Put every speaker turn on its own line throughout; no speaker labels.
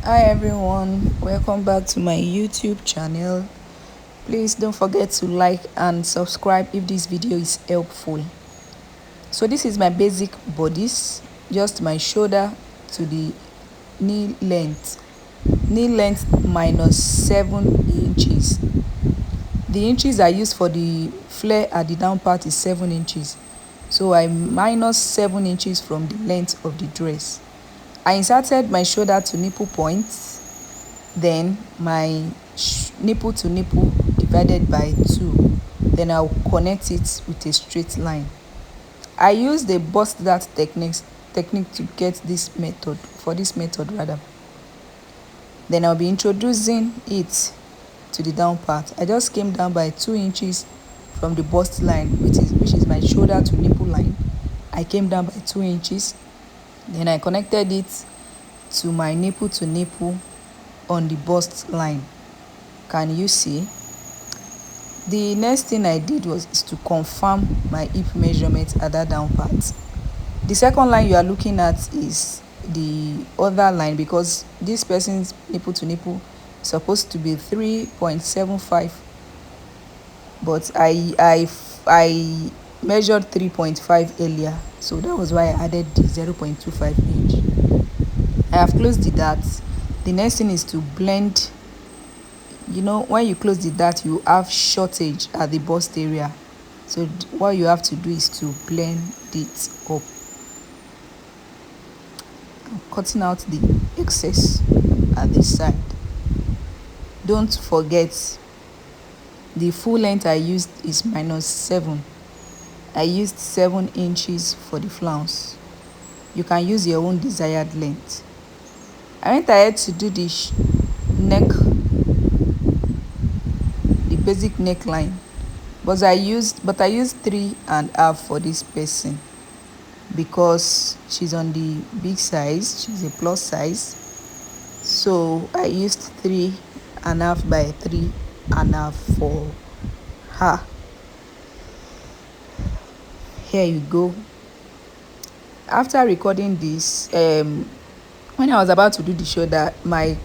Hi everyone, welcome back to my YouTube channel. Please don't forget to like and subscribe if this video is helpful. So this is my basic bodice, just my shoulder to the knee length. Knee length minus 7 inches. The inches I use for the flare at the down part is 7 inches. So I minus 7 inches from the length of the dress. I inserted my shoulder to nipple point, then my nipple to nipple divided by 2, then I'll connect it with a straight line. I use the bust dart technique to get this method, rather. Then I'll be introducing it to the down part. I just came down by 2 inches from the bust line, which is my shoulder to nipple line. I came down by 2 inches, then I connected it to my nipple to nipple on the bust line. Can you see? The next thing I did was to confirm my hip measurement at that down part. The second line you are looking at is the other line, because this person's nipple to nipple is supposed to be 3.75, but I measured 3.5 earlier, so that was why I added the 0.25 inch. I have closed the dart. The next thing is to blend. You know, when you close the dart, you have shortage at the bust area, so what you have to do is to blend it up. I'm cutting out the excess at this side. Don't forget, the full length I used is minus 7. I used 7 inches for the flounce. You can use your own desired length. I went ahead to do the neck, the basic neckline, but I used 3.5 for this person because she's on the big size, she's a plus size. So I used 3.5 by 3.5 for her. Here you go. After recording this, when I was about to do the shoulder, I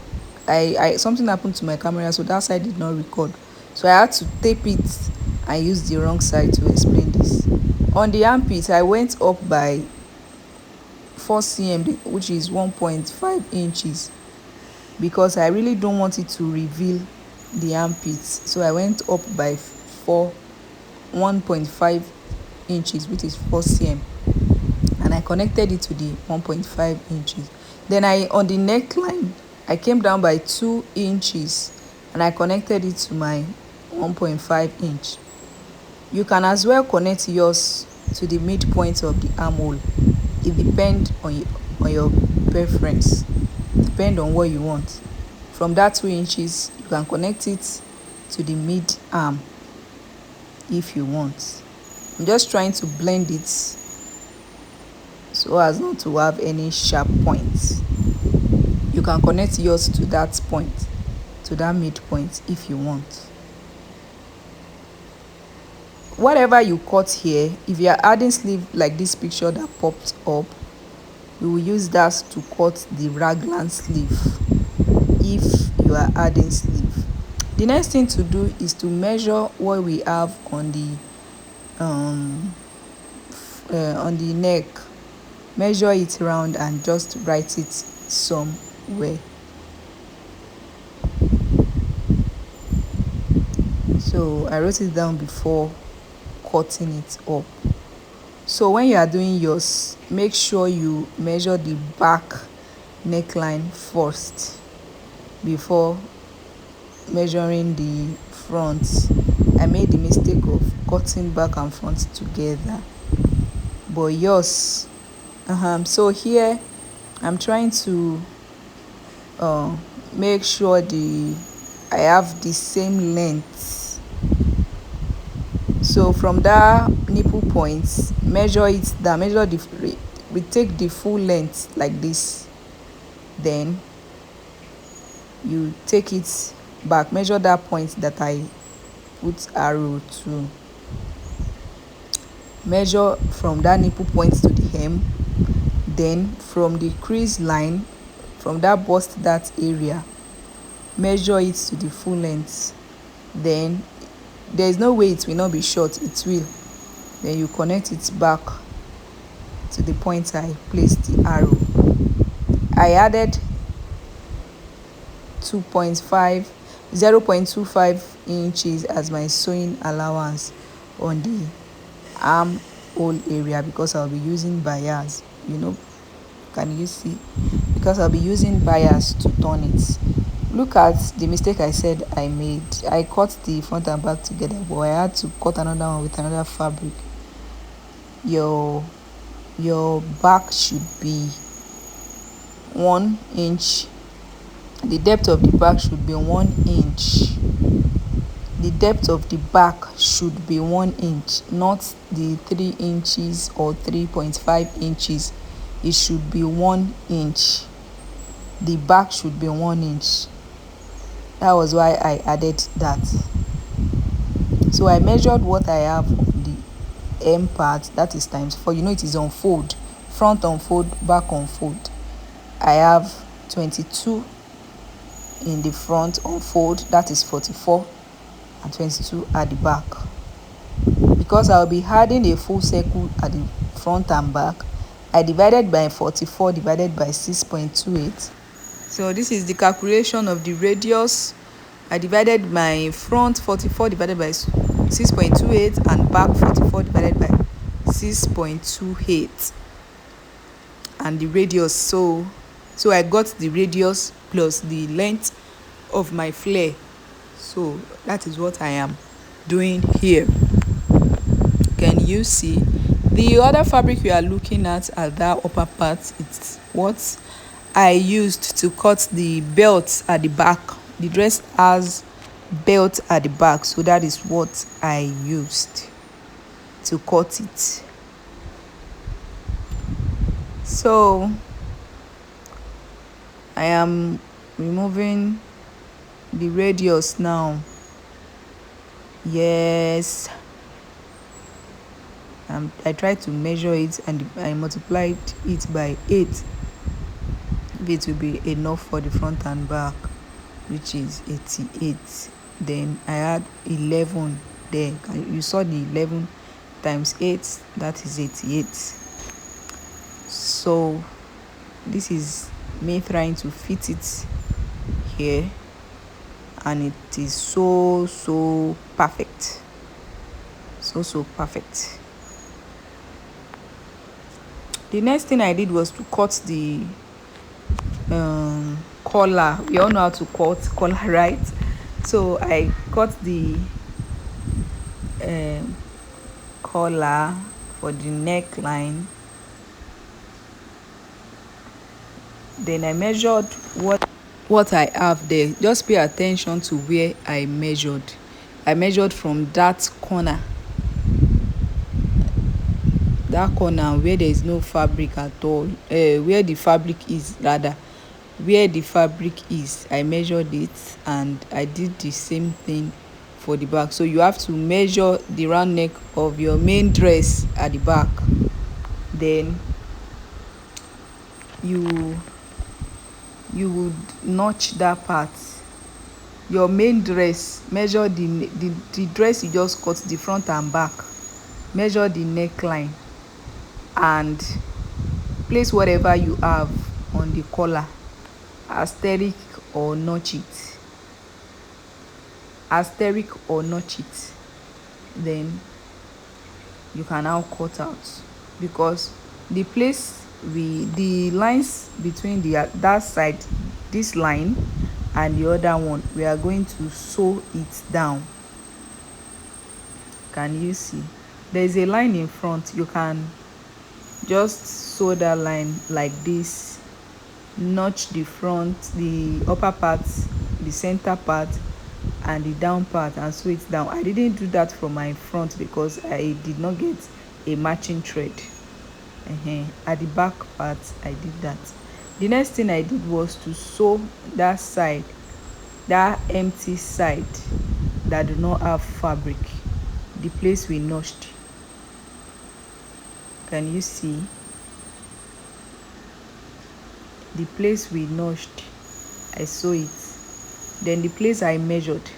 something happened to my camera, so that side did not record, so I had to tape it and use the wrong side to explain this. On the armpit, I went up by 4 cm, which is 1.5 inches, because I really don't want it to reveal the armpits, so I went up by 1.5 inches, which is 4 cm, and I connected it to the 1.5 inches. Then on the neckline, I came down by 2 inches and I connected it to my 1.5 inch. You can as well connect yours to the midpoint of the armhole. It depends on your preference, depend on what you want. From that 2 inches, you can connect it to the mid arm if you want. I'm just trying to blend it so as not to have any sharp points. You can connect yours to that point, to that midpoint, if you want. Whatever you cut here, if you are adding sleeve like this picture that popped up, we will use that to cut the raglan sleeve if you are adding sleeve. The next thing to do is to measure what we have on the neck. Measure it round and just write it somewhere. So I wrote it down before cutting it up. So when you are doing yours, make sure you measure the back neckline first before measuring the front. I made the mistake of cutting back and front together, but yours, so here I'm trying to make sure I have the same length. So from that nipple points, measure it down, we take the full length like this, then you take it back, measure that point that I put arrow to. Measure from that nipple point to the hem, then from the crease line from that bust that area, measure it to the full length. Then there is no way it will not be short, it will. Then you connect it back to the point I placed the arrow. I added 0.25 inches as my sewing allowance on the armhole area, because I'll be using bias, can you see? Because I'll be using bias to turn it. Look at the mistake I said I made. I cut the front and back together, but I had to cut another one with another fabric. Your back should be 1 inch. The depth of the back should be 1 inch. The depth of the back should be 1 inch, not the 3 inches or 3.5 inches. It should be 1 inch. The back should be 1 inch. That was why I added that. So I measured what I have on the hem part, that is times 4. It is on fold, front on fold, back on fold. I have 22 in the front on fold, that is 44, and 22 at the back. Because I'll be adding a full circle at the front and back, I divided by 44 divided by 6.28. So this is the calculation of the radius. I divided my front 44 divided by 6.28 and back 44 divided by 6.28, and the radius. So I got the radius plus the length of my flare. So that is what I am doing here. Can you see? The other fabric we are looking at that upper part, it's what I used to cut the belt at the back. The dress has belt at the back, so that is what I used to cut it. So I am removing the radius now. Yes, I tried to measure it and I multiplied it by 8 if it will be enough for the front and back, which is 88. Then I add 11 there. You saw the 11 times 8, that is 88. So this is me trying to fit it here, and it is so perfect, so perfect. The next thing I did was to cut the collar. We all know how to cut collar, right? So I cut the collar for the neckline. Then I measured what I have there. Just pay attention to where I measured. I measured from that corner where there is no fabric at all, where the fabric is, rather where the fabric is, I measured it, and I did the same thing for the back. So you have to measure the round neck of your main dress at the back. Then you would notch that part. Your main dress, measure the dress you just cut, the front and back, measure the neckline and place whatever you have on the collar, asterisk or notch it, then you can now cut out, because the lines between that side, this line and the other one, we are going to sew it down. Can you see? There is a line in front. You can just sew that line like this, notch the front, the upper part, the center part and the down part, and sew it down. I didn't do that for my front because I did not get a matching thread. At the back part I did that. The next thing I did was to sew that side, that empty side that do not have fabric, the place we notched. Can you see? the place we notched, I sew it. Then the place I measured,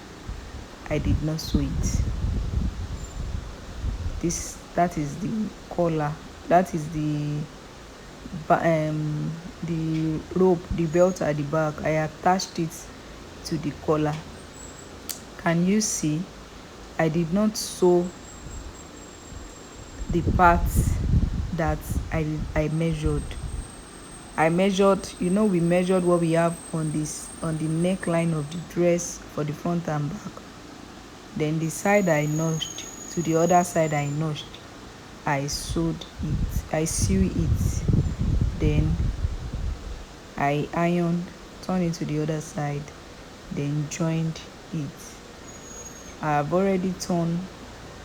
I did not sew it. That is the collar, that is the rope, the belt at the back. I attached it to the collar. Can you see? I did not sew the parts that I measured. We measured what we have on the neckline of the dress for the front and back. Then the side I notched, to the other side I notched, I sew it. Then I turn it to the other side, then joined it. I have already torn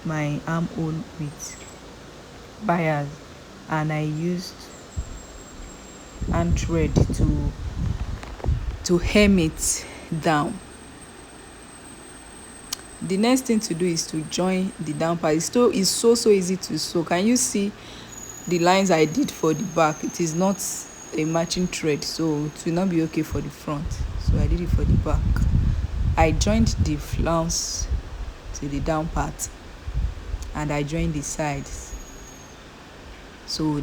my armhole with bias, and I used hand thread to hem it down. The next thing to do is to join the down part. It's so easy to sew. Can you see the lines I did for the back? It is not a matching thread, so it will not be okay for the front, so I did it for the back. I joined the flounce to the down part, and I joined the sides. So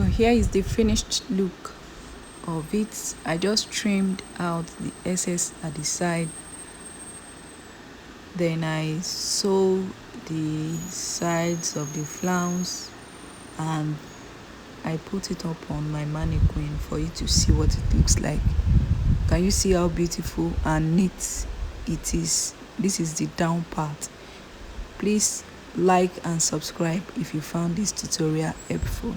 here is the finished look of it. I just trimmed out the excess at the side, then I sew the sides of the flounce, and I put it up on my mannequin for you to see what it looks like. Can you see how beautiful and neat it is? This is the down part. Please like and subscribe if you found this tutorial helpful.